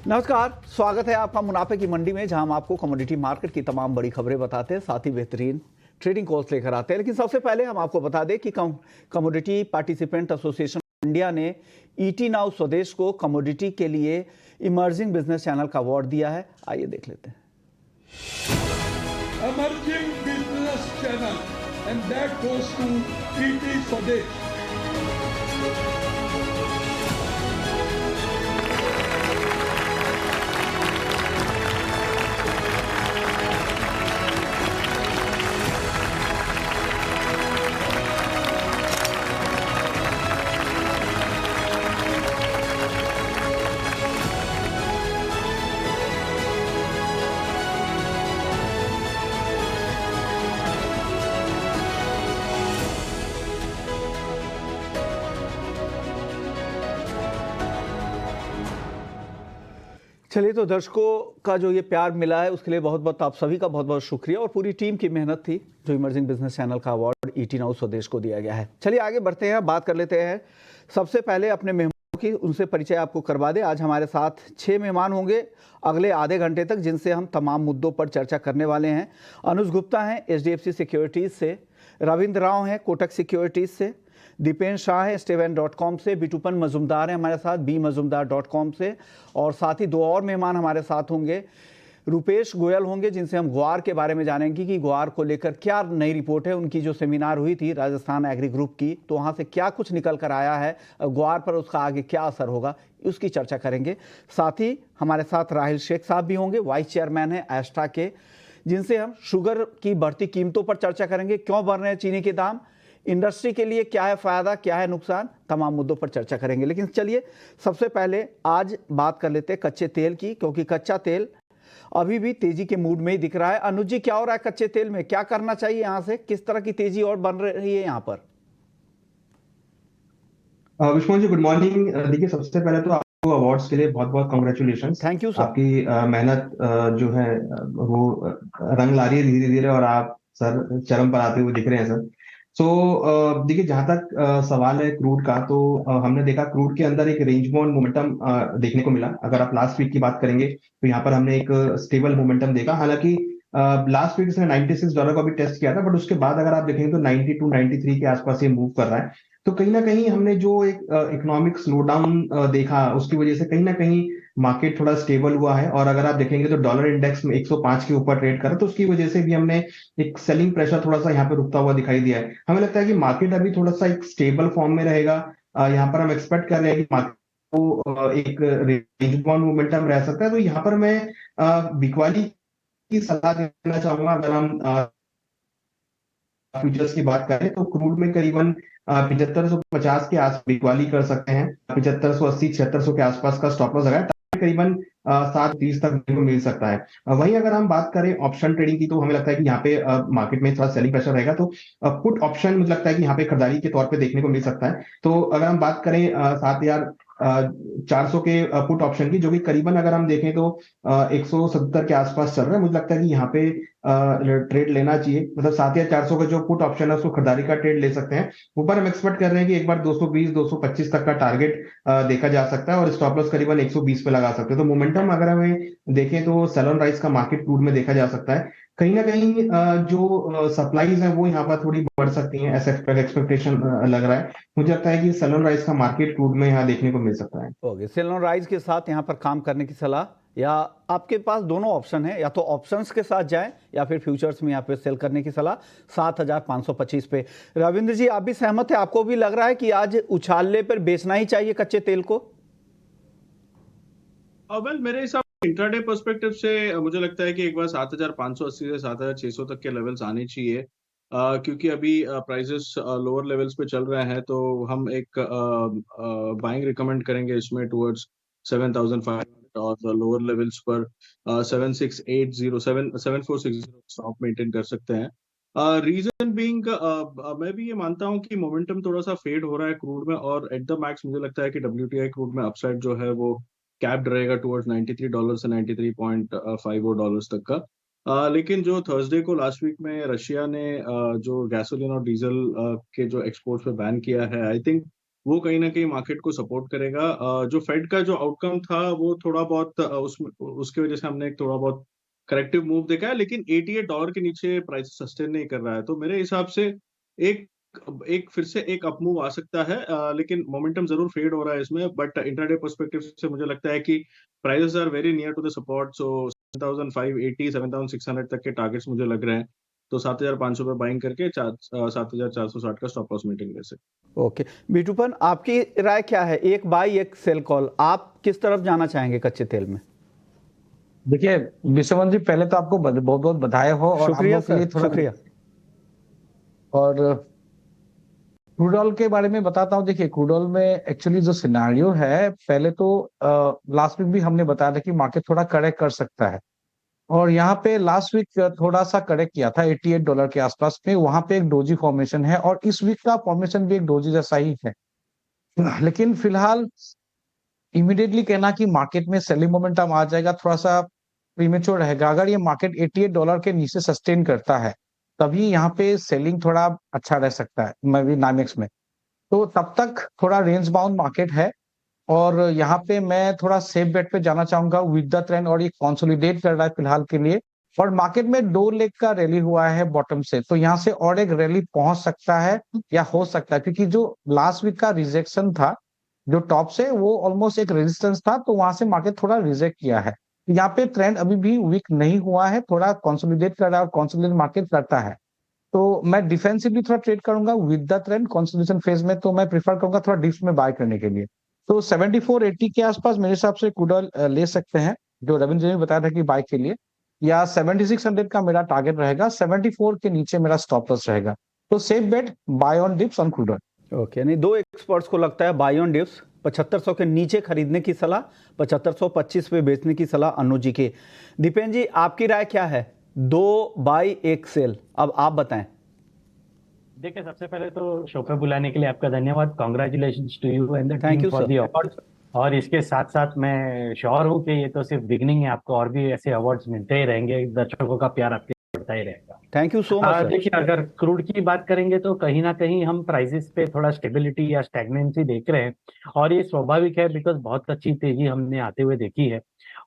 नमस्कार, स्वागत है आपका मुनाफे की मंडी में, जहां हम आपको कमोडिटी मार्केट की तमाम बड़ी खबरें बताते हैं, साथ ही बेहतरीन ट्रेडिंग कॉल्स लेकर आते हैं। लेकिन सबसे पहले हम आपको बता दें कि कमोडिटी पार्टिसिपेंट एसोसिएशन इंडिया ने ईटी नाउ स्वदेश को कमोडिटी के लिए इमर्जिंग बिजनेस चैनल का अवार्ड दिया है। आइए देख लेते हैं। Emerging business channel, and that goes to ET Swadesh. चलिए, तो दर्शकों का जो ये प्यार मिला है उसके लिए बहुत बहुत आप सभी का बहुत बहुत शुक्रिया, और पूरी टीम की मेहनत थी जो इमर्जिंग बिजनेस चैनल का अवार्ड ईटी नाउ स्वदेश को दिया गया है। चलिए आगे बढ़ते हैं, बात कर लेते हैं। सबसे पहले अपने मेहमानों की उनसे परिचय आपको करवा दें। आज हमारे साथ 6 मेहमान होंगे अगले आधे घंटे तक, जिनसे हम तमाम मुद्दों पर चर्चा करने वाले हैं। अनुज गुप्ता हैं HDFC सिक्योरिटीज़ से, रविंद्र राव हैं कोटक सिक्योरिटीज़ से, दीपेन शाह है Steven.com से, बिटूपन मजुमदार है हमारे साथ bmazumdar.com से, और साथ ही 2 और मेहमान हमारे साथ होंगे। रुपेश गोयल होंगे, जिनसे हम ग्वार के बारे में जानेंगे कि ग्वार को लेकर क्या नई रिपोर्ट है। उनकी जो सेमिनार हुई थी राजस्थान एग्री ग्रुप की, तो वहाँ से क्या कुछ निकल कर आया है, ग्वार पर उसका आगे क्या असर होगा, उसकी चर्चा करेंगे। साथ ही हमारे साथ राहिल शेख साहब भी होंगे, वाइस चेयरमैन है एस्ट्रा के, जिनसे हम शुगर की बढ़ती कीमतों पर चर्चा करेंगे। क्यों बढ़ रहे हैं चीनी के दाम, इंडस्ट्री के लिए क्या है फ़ायदा, क्या है नुकसान, तमाम मुद्दों पर चर्चा करेंगे। लेकिन चलिए सबसे पहले आज बात कर लेते हैं कच्चे तेल की, क्योंकि कच्चा तेल अभी भी तेजी के मूड में ही दिख रहा है। अनुज जी, क्या हो रहा है कच्चे तेल में, क्या करना चाहिए, यहाँ से किस तरह की तेजी और बन रही है यहाँ पर? Vishnu ji, good morning. देखिए, सबसे पहले तो आपको अवार्ड्स के लिए बहुत बहुत कॉन्ग्रेचुलेशंस। Thank you sir. आपकी मेहनत जो है वो रंग ला रही है धीरे धीरे, और आप सर चरम पर आते हुए दिख रहे हैं सर। सो देखिए, जहां तक सवाल है क्रूड का, तो हमने देखा क्रूड के अंदर एक रेंज बाउंड मोमेंटम देखने को मिला। अगर आप लास्ट वीक की बात करेंगे तो यहाँ पर हमने एक स्टेबल मोमेंटम देखा। हालांकि लास्ट वीक इसने $96 को भी टेस्ट किया था, बट उसके बाद अगर आप देखेंगे तो 92 93 के आसपास ये मूव कर रहा है। तो कहीं ना कहीं हमने जो एक इकोनॉमिक स्लोडाउन देखा, उसकी वजह से कहीं ना कहीं मार्केट थोड़ा स्टेबल हुआ है। और अगर आप देखेंगे तो डॉलर इंडेक्स में 105 के ऊपर ट्रेड कर रहा है, तो उसकी वजह से भी हमने एक सेलिंग प्रेशर थोड़ा सा यहाँ पे रुकता हुआ दिखाई दिया है। हमें लगता है कि मार्केट अभी थोड़ा सा एक स्टेबल फॉर्म में रहेगा। यहाँ पर हम एक्सपेक्ट कर रहे हैं कि मार्केट को एक रेंज बाउंड मोमेंटम रह सकता है। तो यहाँ पर मैं बिकवाली की सलाह देना चाहूंगा। अगर हम फ्यूचर्स की बात करें तो क्रूड में करीबन 7550 के आस बिकवाली कर सकते हैं। 7580 7600 के आसपास का स्टॉप लॉस लगाए, करीबन 7:30 तक को मिल सकता है। वहीं अगर हम बात करें ऑप्शन ट्रेडिंग की, तो हमें लगता है कि यहाँ पे मार्केट में थोड़ा सेलिंग प्रेशर रहेगा। तो पुट ऑप्शन मुझे लगता है कि यहाँ पे खरीदारी के तौर पे देखने को मिल सकता है। तो अगर हम बात करें 7400 के पुट ऑप्शन की, जो कि करीबन अगर हम देखें तो 170 के आसपास चल रहा है, मुझे लगता है कि यहाँ पे ट्रेड लेना चाहिए। मतलब 7400 का जो पुट ऑप्शन है उसको खरीदारी का ट्रेड ले सकते हैं। ऊपर हम एक्सपेक्ट कर रहे हैं कि एक बार 220 225 तक का टारगेट देखा जा सकता है, और स्टॉप लॉस करीबन 120 पे लगा सकते हैं। तो मोमेंटम अगर हमें देखें तो सेल ऑन राइज का मार्केट क्रूड में देखा जा सकता है। कहीं ना कहीं जो सप्लाईज है वो यहाँ पर थोड़ी बढ़ सकती हैं, ऐसा एक्सपेक्टेशन लग रहा है। मुझे लगता है कि सेल ऑन राइज का मार्केट क्रूड में यहाँ देखने को मिल सकता है। ओके, सेल ऑन राइज के साथ यहाँ पर काम करने की सलाह, या आपके पास दोनों ऑप्शन है, या तो ऑप्शंस के साथ जाएं या फिर फ्यूचर्स में यहाँ पे सेल करने की सलाह 7525 पे। रविंद्र जी, आप भी सहमत है? आपको भी लग रहा है कि आज उछालने पर बेचना ही चाहिए कच्चे तेल को? वेल, मेरे हिसाब से इंट्राडे पर्सपेक्टिव से मुझे लगता है कि एक बार 7580 से 7600 तक के लेवल्स आने चाहिए, क्योंकि अभी प्राइसेस लोअर लेवल्स पे चल रहे हैं। तो हम एक बाइंग रिकमेंड करेंगे इसमें टुवर्ड्स 7500, और लोअर लेवल्स पर 7460 स्टॉप मेंटेन कर सकते हैं। रीजन बीइंग, मैं भी ये मानता हूँ कि मोमेंटम थोड़ा सा फेड हो रहा है क्रूड में, और एट द मैक्स मुझे लगता है कि WTI क्रूड में अपसाइड जो है वो कैप्ड रहेगा टुवर्ड्स $93 से $93.50 तक का। लेकिन जो थर्सडे को लास्ट वीक में रशिया ने जो गैसोलीन और डीजल के जो एक्सपोर्ट्स पे बैन किया है, आई थिंक वो कहीं ना कहीं मार्केट को सपोर्ट करेगा। जो फेड का जो आउटकम था वो थोड़ा बहुत उसकी वजह से हमने एक थोड़ा बहुत करेक्टिव मूव देखा है, लेकिन $88 के नीचे प्राइस सस्टेन नहीं कर रहा है, तो मेरे हिसाब से एक एक फिर से एक अप मूव आ सकता है, लेकिन मोमेंटम जरूर फेड हो रहा है इसमें। बट इंट्राडे पर्सपेक्टिव से मुझे लगता है कि prices are very near to the support, so 7,580 7,600 तक के टारगेट्स मुझे लग रहे हैं। तो 7,500 पे बाइंग करके 7,460 का स्टॉप लॉस मेंटेन कर सकते। ओके बिटूपन, आपकी राय क्या है? एक बाई एक सेल कॉल, आप किस तरफ जाना चाहेंगे कच्चे तेल में? देखिए विश्वमन जी, पहले तो आपको बहुत बहुत बधाई हो, और हम शुक्रिया लोग के लिए सर, थोड़ा शुक्रिया। और क्रूड ऑयल के बारे में बताता हूँ। देखिए क्रूड ऑयल में एक्चुअली जो सिनारियो है, पहले तो लास्ट वीक भी हमने बताया था कि मार्केट थोड़ा करेक्ट कर सकता है, और यहाँ पे लास्ट वीक थोड़ा सा करेक्ट किया था $88 के आसपास में। वहां पे एक डोजी फॉर्मेशन है, और इस वीक का फॉर्मेशन भी एक डोजी जैसा ही है। लेकिन फिलहाल इमीडिएटली कहना कि मार्केट में सेलिंग मोमेंटम आ जाएगा, थोड़ा सा प्रीमेच्योर रहेगा। अगर ये मार्केट $88 के नीचे सस्टेन करता है, तभी यहाँ पे सेलिंग थोड़ा अच्छा रह सकता है मैं भी नाइमेक्स में। तो तब तक थोड़ा रेंज बाउंड मार्केट है, और यहाँ पे मैं थोड़ा सेफ बेट पे जाना चाहूंगा विद द ट्रेंड, और ये कंसोलिडेट कर रहा है फिलहाल के लिए। और मार्केट में 2 लेग का रैली हुआ है बॉटम से, तो यहाँ से और एक रैली पहुंच सकता है या हो सकता है, क्योंकि जो लास्ट वीक का रिजेक्शन था जो टॉप से, वो ऑलमोस्ट एक रेजिस्टेंस था, तो वहां से मार्केट थोड़ा रिजेक्ट किया है। यहाँ पे ट्रेंड अभी भी वीक नहीं हुआ है, थोड़ा कंसोलिडेट कर रहा है, और कंसोलिडेट मार्केट करता है तो मैं डिफेंसिवली थोड़ा ट्रेड करूंगा with the trend consolidation phase में। तो मैं प्रिफर करूंगा थोड़ा डिप्स में बाय करने के लिए। तो 7480 के आसपास मेरे हिसाब से क्रूड ऑयल ले सकते हैं, जो रविंद्र जी ने बताया था कि बाय के लिए, या 7600 का मेरा टारगेट रहेगा, 74 के नीचे मेरा स्टॉप लॉस रहेगा। तो safe bet buy on dips on crude oil. Okay, नहीं, दो एक्सपर्ट्स को लगता है बाय ऑन डिप्स 7500 के नीचे खरीदने की सलाह, 7525 पे बेचने की सलाह अनु जी की। दीपेन जी, आपकी राय क्या है? 2 बाई 1 सेल, अब आप बताएं। देखिए सबसे पहले तो शो पे बुलाने के लिए आपका धन्यवाद, congratulations to you and the Thank team you, for sir. The award. और इसके साथ साथ मैं श्योर हूँ कि ये तो सिर्फ बिगनिंग है, आपको और भी ऐसे अवार्ड्स मिलते ही रहेंगे, दर्शकों का प्यार आपके बढ़ता ही रहेगा। Thank you so much sir. देखिए अगर क्रूड की बात करेंगे तो कहीं ना कहीं हम प्राइसेस पे थोड़ा स्टेबिलिटी या स्टैग्नेंसी देख रहे हैं, और ये स्वाभाविक है बिकॉज बहुत अच्छी तेजी हमने आते हुए देखी है।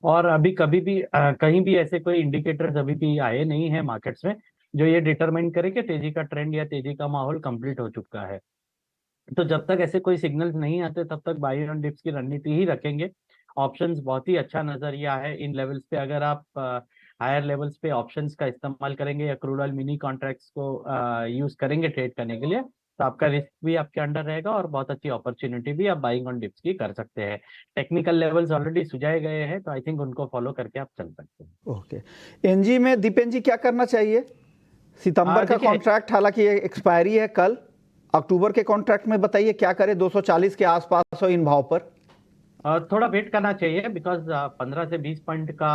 और अभी कभी भी कहीं भी ऐसे कोई इंडिकेटर्स अभी भी आए नहीं है मार्केट्स में जो ये डिटरमाइन करे कि तेजी का ट्रेंड या तेजी का माहौल कंप्लीट हो चुका है। तो जब तक ऐसे कोई सिग्नल्स नहीं आते तब तक बाई ऑन डिप्स की रणनीति ही रखेंगे। ऑप्शंस बहुत ही अच्छा नजरिया है इन लेवल्स पे, अगर आप हायर लेवल्स पे ऑप्शंस का इस्तेमाल करेंगे या क्रूड ऑयल मिनी कॉन्ट्रैक्ट्स को यूज करेंगे ट्रेड करने के लिए, तो आपका रिस्क भी आपके अंडर रहेगा और बहुत अच्छी अपॉर्चुनिटी भी आप बाइंग ऑन डिप्स की कर सकते हैं। टेक्निकल लेवल्स ऑलरेडी सुझाए गए हैं, तो आई थिंक उनको फॉलो करके आप चल सकते हैं। ओके, एनजी में दीपेन जी क्या करना चाहिए? सितंबर का देखिए- कॉन्ट्रैक्ट हालांकि ये एक्सपायरी है कल, अक्टूबर के कॉन्ट्रैक्ट में बताइए क्या करें 240 के आसपास हो इन भाव पर? थोड़ा वेट करना चाहिए बिकॉज 15 से 20 पॉइंट का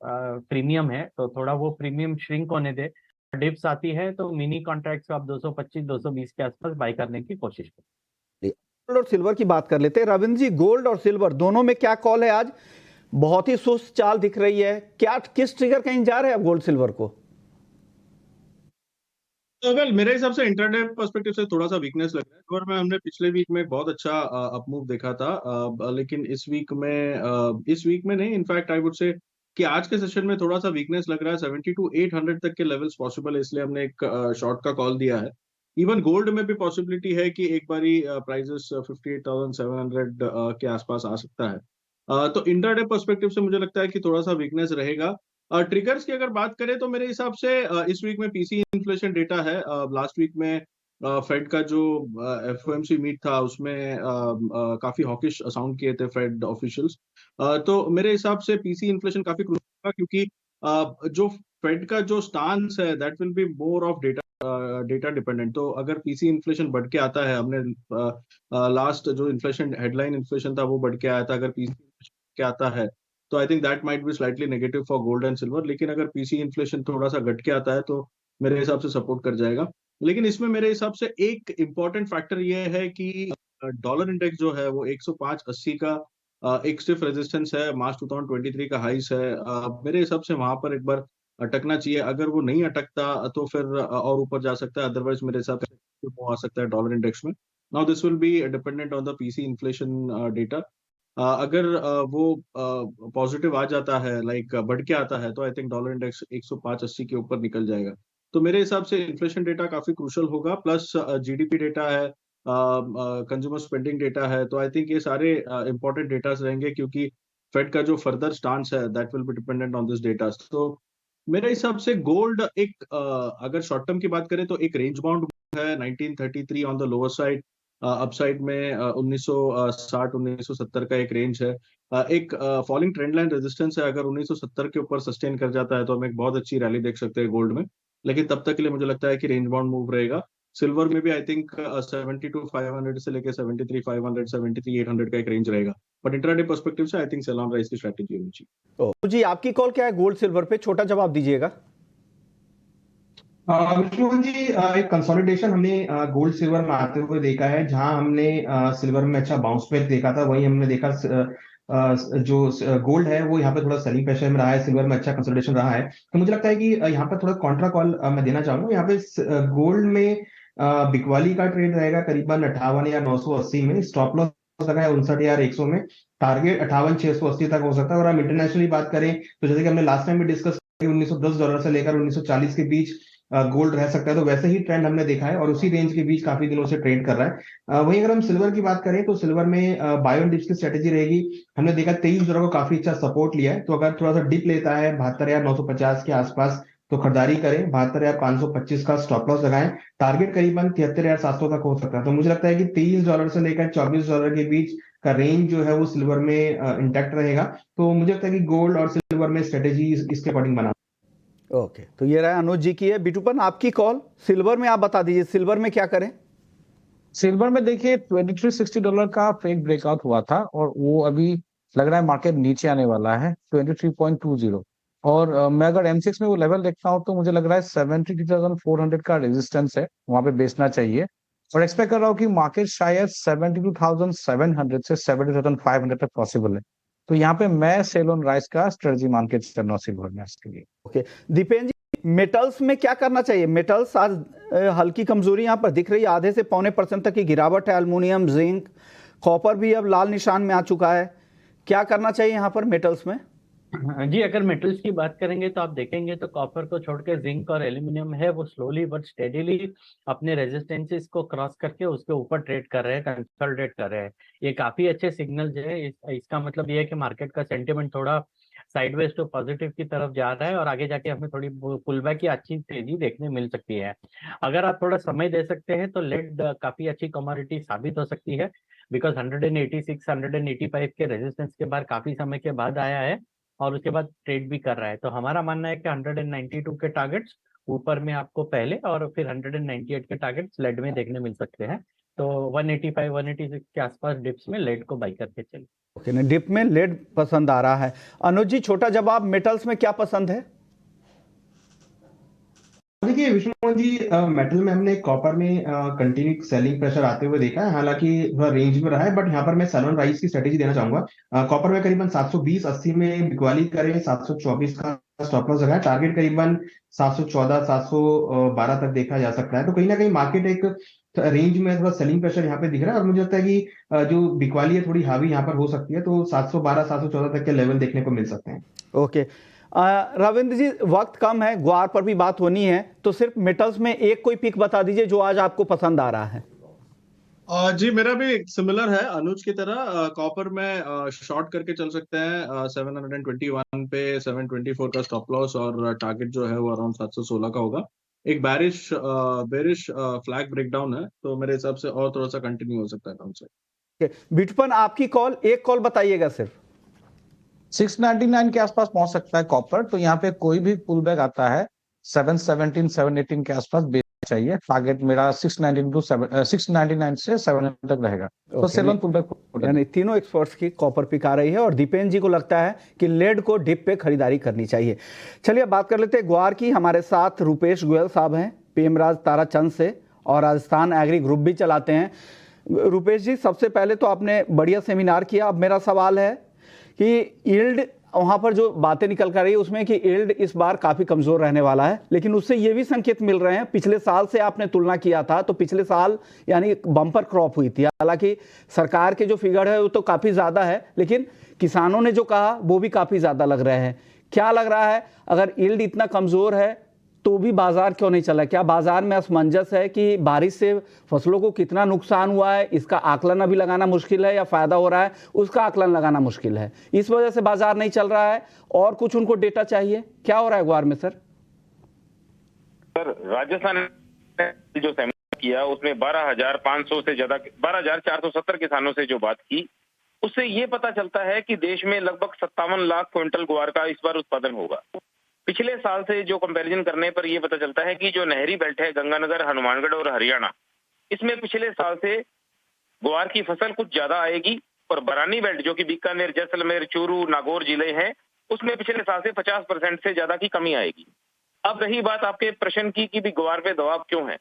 प्रीमियम है, तो थोड़ा वो प्रीमियम श्रिंक होने दे। डिप्स आती है तो मिनी कॉन्ट्रैक्ट्स को आप 225-220 के आसपास बाय करने की कोशिश करें। गोल्ड और सिल्वर की बात कर लेते हैं। रविंद्र जी, गोल्ड और सिल्वर दोनों में क्या कॉल है आज? बहुत ही सुस्त चाल दिख रही है, क्या किस ट्रिगर का इंतजार है अब गोल्ड सिल्वर को? तो वेल मेरे हिसाब से इंटरडे पर्सपेक्टिव से थोड़ा सा वीकनेस लग रहा है। और में हमने पिछले वीक में एक बहुत अच्छा अप मूव देखा था, लेकिन इस वीक में नहीं, इनफैक्ट आई वुड से कि आज के सेशन में थोड़ा सा वीकनेस लग रहा है। 72,800 तक के लेवल्स पॉसिबल है, इसलिए हमने एक शॉर्ट का कॉल दिया है। इवन गोल्ड में भी पॉसिबिलिटी है कि एक बारी प्राइजेस 58,700 के आसपास आ सकता है। तो इंटरडे पर्सपेक्टिव से मुझे लगता है कि थोड़ा सा वीकनेस रहेगा। ट्रिगर्स की अगर बात करें तो मेरे हिसाब से इस वीक में पीसी इन्फ्लेशन डेटा है। लास्ट वीक में फेड का जो एफओएमसी मीट था उसमें काफी हॉकिश साउंड किए थे फेड ऑफिशियल्स। तो मेरे हिसाब से पीसी इन्फ्लेशन काफी क्रूशियल होगा, क्योंकि जो फेड का जो स्टांस है that will be more of data dependent. तो अगर पीसी इन्फ्लेशन बढ़ के आता है, हमने लास्ट जो इन्फ्लेशन हेडलाइन इन्फ्लेशन था वो बढ़ के आया था, अगर पीसी इन्फ्लेशन बढ़ के आता है तो I think that might be slightly negative for gold and silver. लेकिन अगर पीसी इन्फ्लेशन थोड़ा सा घट के आता है तो मेरे हिसाब से सपोर्ट कर जाएगा। लेकिन इसमें मेरे हिसाब से एक इम्पॉर्टेंट फैक्टर ये है कि डॉलर इंडेक्स जो है वो 105.80 का एक स्टिफ रेजिस्टेंस है, मार्च 2023 का हाइस है। मेरे हिसाब से वहां पर एक बार अटकना चाहिए। अगर वो नहीं अटकता तो फिर और ऊपर जा सकता है, अदरवाइज मेरे हिसाब से आ सकता है डॉलर इंडेक्स में। Now this will be dependent on the PC inflation data. अगर वो पॉजिटिव आ जाता है, लाइक बढ़ के आता है, तो आई थिंक डॉलर इंडेक्स 105.80 के ऊपर निकल जाएगा। तो मेरे हिसाब से इन्फ्लेशन डेटा काफी क्रूशल होगा, प्लस जीडीपी डेटा है, कंज्यूमर स्पेंडिंग डेटा है। तो आई थिंक ये सारे इंपॉर्टेंट डेटास रहेंगे, क्योंकि फेड का जो फर्दर स्टांस है that will be dependent on this data. तो मेरे हिसाब से गोल्ड एक अगर शॉर्ट टर्म की बात करें तो एक रेंज बाउंड है 1933 on the lower side, upside में 1960 1970 का एक रेंज है। एक फॉलिंग ट्रेंड लाइन रेजिस्टेंस है, अगर 1970 के ऊपर सस्टेन कर जाता है तो हम एक बहुत अच्छी रैली देख सकते हैं गोल्ड में। लेकिन तब तक के लिए मुझे लगता है कि रेंज बाउंड मूव रहेगा। सिल्वर में भी आई थिंक 72,500 से लेकर 73,500 73,800 का एक रेंज रहेगा। बट इंट्राडे पर्सपेक्टिव से I think sell on rise की स्ट्रैटेजी होनी चाहिए। तो जी आपकी कॉल क्या है गोल्ड सिल्वर पे, छोटा जवाब दीजिएगा। विष्णु जी, एक कंसोलिडेशन हमने गोल्ड सिल्वर में आते हुए देखा है। जहां हमने सिल्वर में अच्छा बाउंस बैक देखा था, वही हमने देखा जो गोल्ड है वो यहाँ पे थोड़ा सेलिंग प्रेशर में रहा है, सिल्वर में अच्छा कंसोलिडेशन रहा है। तो मुझे लगता है कि यहाँ पर थोड़ा कॉन्ट्रा कॉल मैं देना चाहूंगा। यहाँ पे गोल्ड में बिकवाली का ट्रेड रहेगा करीबन 58,980 में, स्टॉप लॉस लगा है 59,100 में, टारगेट 58,680 तक हो सकता है। और हम इंटरनेशनली बात करें तो जैसे कि हमने लास्ट टाइम भी डिस्कस किया, $1910 से लेकर 1940 के बीच गोल्ड रह सकता है। तो वैसे ही ट्रेंड हमने देखा है और उसी रेंज के बीच काफी दिनों से ट्रेड कर रहा है। वहीं अगर हम सिल्वर की बात करें तो सिल्वर में बाय ऑन डिप्स की स्ट्रेटेजी रहेगी। हमने देखा $23 को काफी अच्छा सपोर्ट लिया है, तो अगर थोड़ा सा डिप लेता है 72,950 के आसपास तो खरीदारी करें, 72,525 का स्टॉप लॉस लगाएं, टारगेट करीबन 73,700 तक हो सकता है। तो मुझे लगता है कि $23 से लेकर $24 के बीच का रेंज जो है वो सिल्वर में इंटैक्ट रहेगा। तो मुझे लगता है कि गोल्ड और सिल्वर में स्ट्रेटेजी इसके अकॉर्डिंग बना। ओके, तो ये रहा अनुज जी की है। बिटूपन आपकी कॉल सिल्वर में, आप बता दीजिए सिल्वर में क्या करें। सिल्वर में देखिए $2360 का फेक ब्रेकआउट हुआ था और वो अभी लग रहा है मार्केट नीचे आने वाला है 23.20। और मैं अगर M6 में वो लेवल देखता हूँ तो मुझे लग रहा है 72,400 का रेजिस्टेंस है, वहां पे बेचना चाहिए। और एक्सपेक्ट कर रहा हूँ कि मार्केट शायद 72,700 से 70,500 तक पॉसिबल है। तो यहाँ पे मैं सेल ऑन राइज का स्ट्रेटजी मान के चल रहा हूँ सिल्वर में इसके लिए। ओके, दीपेन जी मेटल्स में क्या करना चाहिए। मेटल्स आज हल्की कमजोरी यहाँ पर दिख रही है, आधे से पौने % तक की गिरावट है। एल्युमिनियम, जिंक, कॉपर भी अब लाल निशान में आ चुका है। क्या करना चाहिए यहाँ पर मेटल्स में। जी, अगर मेटल्स की बात करेंगे तो आप देखेंगे तो कॉपर को छोड़ के जिंक और एल्यूमिनियम है वो स्लोली बट स्टेडीली अपने रेजिस्टेंसेस को क्रॉस करके उसके ऊपर ट्रेड कर रहे हैं, कंसोलिडेट कर रहे हैं। ये काफी अच्छे सिग्नल्स है। इसका मतलब ये है कि मार्केट का सेंटिमेंट थोड़ा साइडवेज टू पॉजिटिव की तरफ जा रहा है और आगे जाके हमें थोड़ी पुलबैक की अच्छी तेजी देखने मिल सकती है। अगर आप थोड़ा समय दे सकते हैं तो लेड काफी अच्छी कमोडिटी साबित हो सकती है, बिकॉज 186 185 के रेजिस्टेंस के बाद काफी समय के बाद आया है और उसके बाद ट्रेड भी कर रहा है। तो हमारा मानना है कि 192 के टारगेट्स ऊपर में आपको पहले और फिर 198 के टारगेट्स लेड में देखने मिल सकते हैं। तो 185 186 के आसपास डिप्स में लेड को बाई करके चलिए। ओके, ने डिप में लेड पसंद आ रहा है। अनुज जी छोटा जवाब, मेटल्स में क्या पसंद है। देखिए विष्णु जी, मेटल में हमने कॉपर में कंटिन्यू सेलिंग प्रेशर आते हुए देखा है, हालांकि थोड़ा रेंज में रहा है। बट यहाँ पर मैं सेल ऑन राइज की स्ट्रेटेजी देना चाहूंगा। कॉपर में करीबन 720-80 में बिकवाली करें, 724 का स्टॉप लॉस लगाए, टारगेट करीबन 714 712 तक देखा जा सकता है। तो कहीं ना कहीं मार्केट एक रेंज में थोड़ा सेलिंग प्रेशर यहाँ पे दिख रहा है और मुझे लगता है कि जो बिकवाली है थोड़ी हावी यहाँ पर हो सकती है। तो 712 714 तक के लेवल देखने को मिल सकते हैं। ओके, रविंद्र जी वक्त कम है, ग्वार पर भी बात होनी है, तो सिर्फ मेटल्स में एक कोई पिक बता दीजिए जो आज आपको पसंद आ रहा है। जी मेरा भी सिमिलर है अनुज की तरह। कॉपर में शॉर्ट करके चल सकते हैं 721 पे 724 का स्टॉप लॉस और टारगेट जो है वो अराउंड 716 का होगा। एक बेरिश फ्लैग ब्रेकडाउन है, तो मेरे हिसाब से और थोड़ा सा कंटिन्यू हो सकता है डाउन साइड। बिटपन आपकी कॉल, एक कॉल बताइएगा सिर्फ। 699 के आसपास पहुंच सकता है कॉपर। तो यहाँ पे कोई भी पुल बैक आता है 717 718 के आसपास बेचना चाहिए। टारगेट मेरा 699 से 700 तक रहेगा। तो सेल ऑन पुल बैक, यानी तीनों एक्सपर्ट्स की कॉपर पिक आ रही है और दीपेन जी को लगता है कि लेड को डिप पे खरीदारी करनी चाहिए। चलिए अब बात कर लेते हैं ग्वार की। हमारे साथ रुपेश गोयल साहब हैं पीएमराज ताराचंद से और राजस्थान एग्री ग्रुप भी चलाते हैं। रुपेश जी सबसे पहले तो आपने बढ़िया सेमिनार किया। अब मेरा सवाल है कि यील्ड वहां पर जो बातें निकल कर रही है उसमें कि यील्ड इस बार काफी कमजोर रहने वाला है, लेकिन उससे ये भी संकेत मिल रहे हैं, पिछले साल से आपने तुलना किया था तो पिछले साल यानी बम्पर क्रॉप हुई थी, हालांकि सरकार के जो फिगर है वो तो काफी ज्यादा है, लेकिन किसानों ने जो कहा वो भी काफी ज्यादा लग रहे हैं। क्या लग रहा है, अगर यील्ड इतना कमजोर है तो भी बाजार क्यों नहीं चला? क्या बाजार में असमंजस है कि बारिश से फसलों को कितना नुकसान हुआ है इसका आकलन अभी लगाना मुश्किल है, या फायदा हो रहा है उसका आकलन लगाना मुश्किल है, इस वजह से बाजार नहीं चल रहा है, और कुछ उनको डेटा चाहिए? क्या हो रहा है ग्वार में सर? सर, राजस्थान ने जो सेमिनार किया उसमें 12,500 से ज्यादा 12,470 किसानों से जो बात की, उससे ये पता चलता है कि देश में लगभग 57 लाख क्विंटल ग्वार का इस बार उत्पादन होगा। पिछले साल से जो कंपैरिजन करने पर यह पता चलता है कि जो नहरी बेल्ट है गंगानगर, हनुमानगढ़ और हरियाणा, इसमें पिछले साल से ग्वार की फसल कुछ ज्यादा आएगी, और बरानी बेल्ट जो कि बीकानेर, जैसलमेर, चूरू, नागौर जिले हैं, उसमें पिछले साल से 50% से ज्यादा की कमी आएगी। अब रही बात आपके प्रश्न की कि भी ग्वार पे दबाव क्यों है,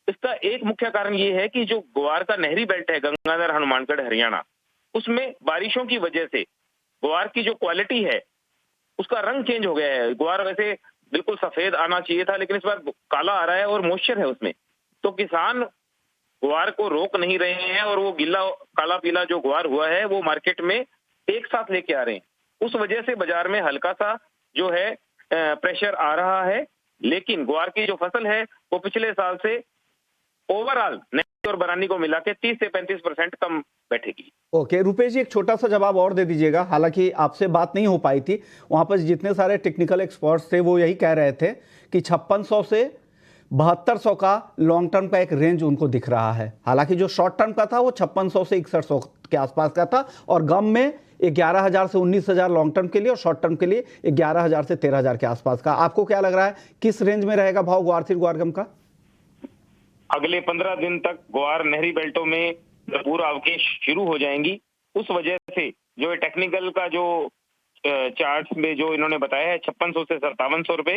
इसका एक मुख्य कारण ये है कि जो ग्वार का नहरी बेल्ट है गंगानगर, हनुमानगढ़, हरियाणा, उसमें बारिशों की वजह से ग्वार की जो क्वालिटी है उसका रंग चेंज हो गया है। ग्वार वैसे बिल्कुल सफेद आना चाहिए था, लेकिन इस बार काला आ रहा है और मॉइस्चर है उसमें, तो किसान ग्वार को रोक नहीं रहे हैं, और वो गिल्ला काला पीला जो ग्वार हुआ है वो मार्केट में एक साथ लेके आ रहे हैं। उस वजह से बाजार में हल्का सा जो है प्रेशर आ रहा है, लेकिन ग्वार की जो फसल है वो पिछले साल से ओवरऑल नहरी और बरानी को मिला के 30 से 35% कम बैठेगी। ओके रुपेश जी, एक छोटा सा जवाब और दे दीजिएगा, हालांकि आपसे बात नहीं हो पाई थी, वहां पर जितने सारे टेक्निकल एक्सपर्ट्स थे वो यही कह रहे थे कि 5600 से 7200 का लॉन्ग टर्म का एक रेंज उनको दिख रहा है। हालांकि जो शॉर्ट टर्म का था वो 5600 से 6100 के आसपास का था, और गम में 11,000 से 19,000 लॉन्ग टर्म के लिए, और शॉर्ट टर्म के लिए 11,000 से 13,000 के आसपास का। आपको क्या लग रहा है किस रेंज में रहेगा भाव ग्वार गम का? अगले 15 दिन तक ग्वार नहरी बेल्टों में भरपूर अवकेश शुरू हो जाएंगी। उस वजह से जो टेक्निकल का जो चार्ट्स में जो इन्होंने बताया है 5600 से 5700 रुपए,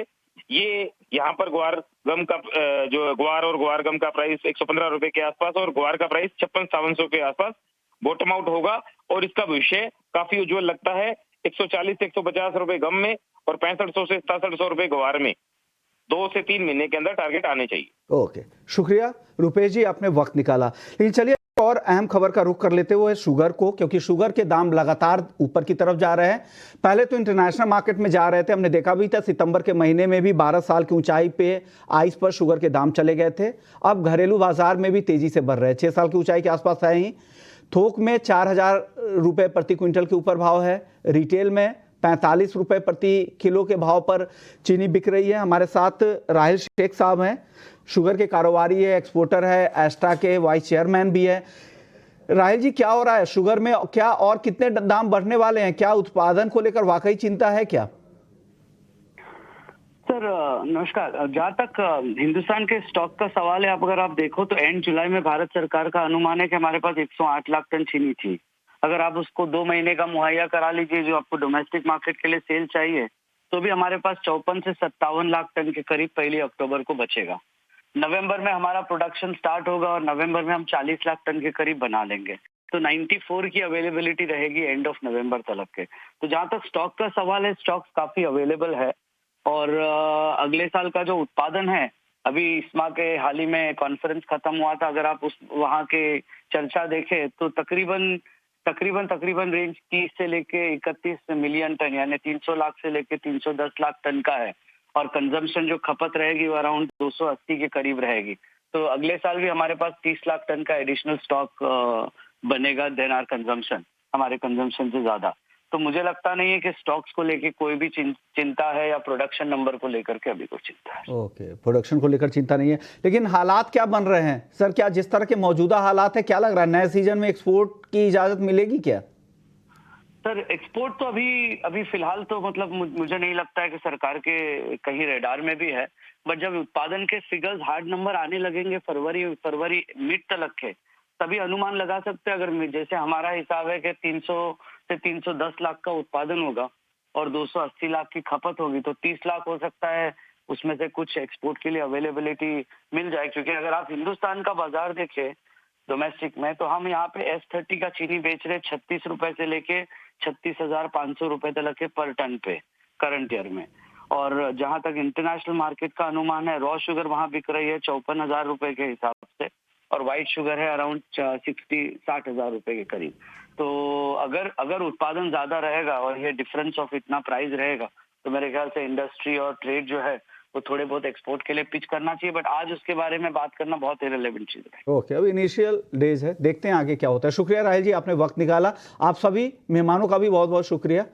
ये यहाँ पर ग्वार गम का जो ग्वार और ग्वार गम का प्राइस 115 रुपए के आसपास, और ग्वार का प्राइस 56-5700 के आसपास बॉटम आउट होगा, और इसका भविष्य काफी उज्जवल लगता है। 140 से 150 रुपए गम में और 6500 से 6700 रुपए ग्वार में 2 से 3 महीने के अंदर टारगेट आने चाहिए। ओके, शुक्रिया रुपेश जी, आपने वक्त निकाला। लेकिन चलिए और अहम खबर का रुख कर लेते हुए शुगर को, क्योंकि शुगर के दाम लगातार ऊपर की तरफ जा रहे हैं। पहले तो इंटरनेशनल मार्केट में जा रहे थे, हमने देखा भी था सितंबर के महीने में भी 12 साल की ऊंचाई पे आइस पर शुगर के दाम चले गए थे। अब घरेलू बाजार में भी तेजी से बढ़ रहे हैं, 6 साल की ऊंचाई के आसपास आए ही। थोक में 4,000 रुपए प्रति क्विंटल के ऊपर भाव है, रिटेल में 45 रुपए प्रति किलो के भाव पर चीनी बिक रही है। हमारे साथ राहिल शेख साहब हैं, शुगर के कारोबारी है, एक्सपोर्टर है, एस्ट्रा के वाइस चेयरमैन भी है। राहिल जी, क्या हो रहा है शुगर में, क्या और कितने दाम बढ़ने वाले हैं? क्या उत्पादन को लेकर वाकई चिंता है क्या? सर नमस्कार। जहाँ तक हिंदुस्तान के स्टॉक का सवाल है, अगर आप देखो तो एंड जुलाई में भारत सरकार का अनुमान है कि हमारे पास 108 लाख टन चीनी थी। अगर आप उसको 2 महीने का मुहैया करा लीजिए जो आपको डोमेस्टिक मार्केट के लिए सेल चाहिए, तो भी हमारे पास 54 से 57 लाख टन के करीब 1 अक्टूबर को बचेगा। नवंबर में हमारा प्रोडक्शन स्टार्ट होगा और नवंबर में हम 40 लाख टन के करीब बना लेंगे, तो 94 की अवेलेबिलिटी रहेगी एंड ऑफ नवंबर तक के। तो जहाँ तक स्टॉक का सवाल है, स्टॉक काफी अवेलेबल है, और अगले साल का जो उत्पादन है, अभी इस्मा के हाल ही में कॉन्फ्रेंस खत्म हुआ था, अगर आप उस वहाँ के चर्चा देखें तो तकरीबन रेंज 30 से लेके 31 मिलियन टन, यानी 300 लाख से लेके 310 लाख टन का है, और कंजम्पशन जो खपत रहेगी वो अराउंड 280 के करीब रहेगी। तो अगले साल भी हमारे पास 30 लाख टन का एडिशनल स्टॉक बनेगा देन आर कंजम्पशन, हमारे कंजम्पशन से ज्यादा। तो मुझे लगता नहीं है कि स्टॉक्स को लेके कोई भी चिंता है, या प्रोडक्शन नंबर को लेकर के अभी कुछ चिंता है। ओके, प्रोडक्शन को लेकर चिंता नहीं है, लेकिन हालात क्या बन रहे हैं सर? क्या जिस तरह के मौजूदा हालात है, क्या लग रहा है नए सीजन में एक्सपोर्ट की इजाजत मिलेगी क्या? सर एक्सपोर्ट तो अभी फिलहाल तो मतलब मुझे नहीं लगता है कि सरकार के कहीं रेडार में भी है, बट जब उत्पादन के फिगर्स हार्ड नंबर आने लगेंगे फरवरी मिड तक के, तभी अनुमान लगा सकते हैं। अगर जैसे हमारा हिसाब है कि 300 से 310 लाख का उत्पादन होगा और 280 लाख की खपत होगी, तो 30 लाख हो सकता है उसमें से कुछ एक्सपोर्ट के लिए अवेलेबिलिटी मिल जाए। क्योंकि अगर आप हिंदुस्तान का बाजार देखें डोमेस्टिक में, तो हम यहाँ पे S30 का चीनी बेच रहे 36 रुपए से लेके 36,500 रुपए तक के पर टन पे करंट ईयर में। और जहां तक इंटरनेशनल मार्केट का अनुमान है, रॉ शुगर वहां बिक रही है 54,000 रुपए के हिसाब से, और व्हाइट शुगर है अराउंड 60,000 रुपए के करीब। तो अगर उत्पादन ज्यादा रहेगा और ये डिफरेंस ऑफ इतना प्राइस रहेगा, तो मेरे ख्याल से इंडस्ट्री और ट्रेड जो है वो थोड़े बहुत एक्सपोर्ट के लिए पिच करना चाहिए, बट आज उसके बारे में बात करना बहुत इरेलेवेंट चीज है। ओके, अभी इनिशियल डेज है, देखते हैं आगे क्या होता है। शुक्रिया राहिल जी, आपने वक्त निकाला। आप सभी मेहमानों का भी बहुत बहुत शुक्रिया।